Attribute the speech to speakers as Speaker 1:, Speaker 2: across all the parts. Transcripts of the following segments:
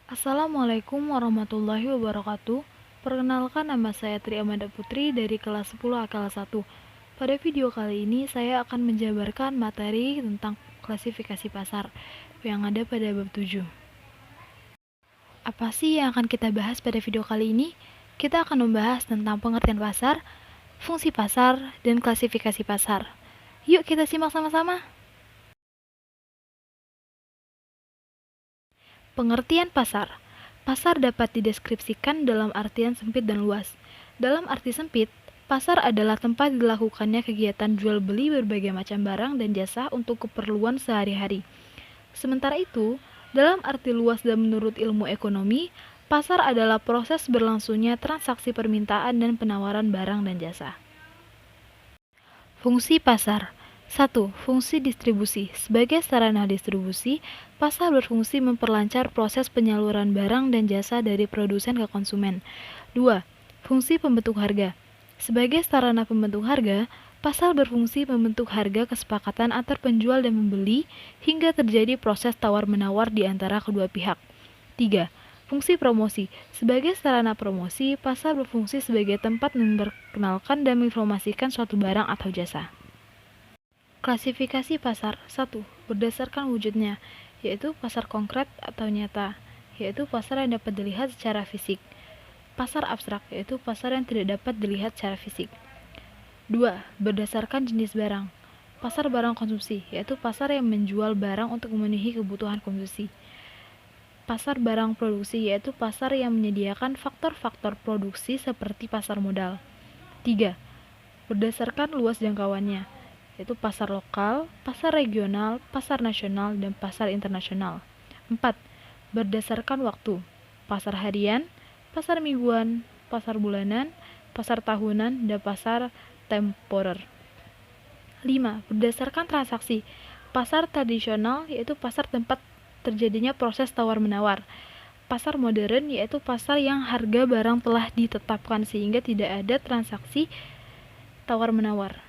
Speaker 1: Assalamualaikum warahmatullahi wabarakatuh. Perkenalkan, nama saya Tri Amanda Putri dari kelas 10 AKL 1. Pada video kali ini saya akan menjabarkan materi tentang klasifikasi pasar yang ada pada bab 7. Apa sih yang akan kita bahas pada video kali ini? Kita akan membahas tentang pengertian pasar, fungsi pasar, dan klasifikasi pasar. Yuk kita simak sama-sama. Pengertian pasar. Pasar dapat dideskripsikan dalam artian sempit dan luas. Dalam arti sempit, pasar adalah tempat dilakukannya kegiatan jual beli berbagai macam barang dan jasa untuk keperluan sehari-hari. Sementara itu, dalam arti luas dan menurut ilmu ekonomi, pasar adalah proses berlangsungnya transaksi permintaan dan penawaran barang dan jasa. Fungsi pasar. 1. Fungsi distribusi. Sebagai sarana distribusi, pasar berfungsi memperlancar proses penyaluran barang dan jasa dari produsen ke konsumen. 2. Fungsi pembentuk harga. Sebagai sarana pembentuk harga, pasar berfungsi membentuk harga kesepakatan antar penjual dan pembeli hingga terjadi proses tawar-menawar di antara kedua pihak. 3. Fungsi promosi. Sebagai sarana promosi, pasar berfungsi sebagai tempat memperkenalkan dan menginformasikan suatu barang atau jasa. Klasifikasi pasar. 1. Berdasarkan wujudnya, yaitu pasar konkret atau nyata, yaitu pasar yang dapat dilihat secara fisik. Pasar abstrak, yaitu pasar yang tidak dapat dilihat secara fisik. 2. Berdasarkan jenis barang. Pasar barang konsumsi, yaitu pasar yang menjual barang untuk memenuhi kebutuhan konsumsi. Pasar barang produksi, yaitu pasar yang menyediakan faktor-faktor produksi seperti pasar modal. 3. Berdasarkan luas jangkauannya, yaitu pasar lokal, pasar regional, pasar nasional, dan pasar internasional. 4. Berdasarkan waktu, pasar harian, pasar mingguan, pasar bulanan, pasar tahunan, dan pasar temporer. 5. Berdasarkan transaksi, pasar tradisional, yaitu pasar tempat terjadinya proses tawar-menawar. Pasar modern, yaitu pasar yang harga barang telah ditetapkan sehingga tidak ada transaksi tawar-menawar.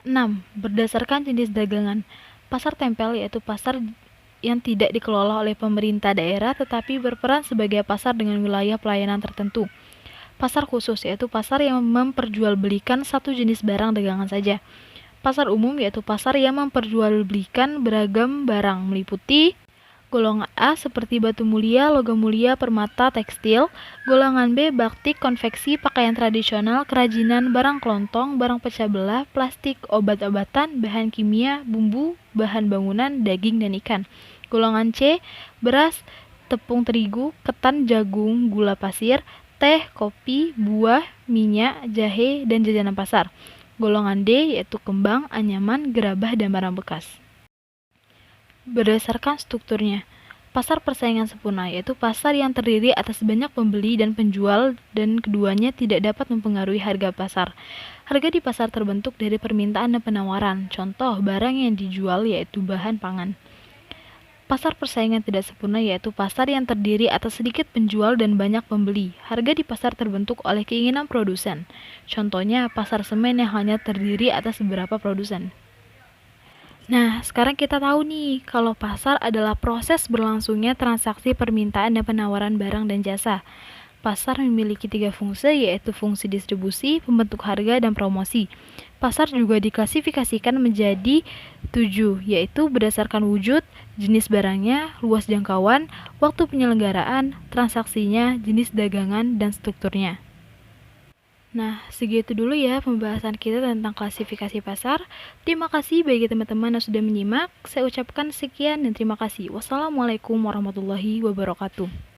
Speaker 1: 6. Berdasarkan jenis dagangan. Pasar tempel, yaitu pasar yang tidak dikelola oleh pemerintah daerah tetapi berperan sebagai pasar dengan wilayah pelayanan tertentu. Pasar khusus, yaitu pasar yang memperjualbelikan satu jenis barang dagangan saja. Pasar umum, yaitu pasar yang memperjualbelikan beragam barang meliputi golongan A seperti batu mulia, logam mulia, permata, tekstil. Golongan B, batik, konveksi, pakaian tradisional, kerajinan, barang kelontong, barang pecah belah, plastik, obat-obatan, bahan kimia, bumbu, bahan bangunan, daging, dan ikan. Golongan C, beras, tepung terigu, ketan, jagung, gula pasir, teh, kopi, buah, minyak, jahe, dan jajanan pasar. Golongan D, yaitu kembang, anyaman, gerabah, dan barang bekas. Berdasarkan strukturnya, pasar persaingan sempurna, yaitu pasar yang terdiri atas banyak pembeli dan penjual dan keduanya tidak dapat mempengaruhi harga pasar. Harga di pasar terbentuk dari permintaan dan penawaran. Contoh, barang yang dijual yaitu bahan pangan. Pasar persaingan tidak sempurna yaitu pasar yang terdiri atas sedikit penjual dan banyak pembeli. Harga di pasar terbentuk oleh keinginan produsen. Contohnya, pasar semen yang hanya terdiri atas beberapa produsen. Nah, sekarang kita tahu nih, kalau pasar adalah proses berlangsungnya transaksi permintaan dan penawaran barang dan jasa. Pasar memiliki 3 fungsi, yaitu fungsi distribusi, pembentuk harga, dan promosi. Pasar juga diklasifikasikan menjadi 7, yaitu berdasarkan wujud, jenis barangnya, luas jangkauan, waktu penyelenggaraan, transaksinya, jenis dagangan, dan strukturnya. Nah, segitu dulu ya pembahasan kita tentang klasifikasi pasar. Terima kasih bagi teman-teman yang sudah menyimak. Saya ucapkan sekian dan terima kasih. Wassalamualaikum warahmatullahi wabarakatuh.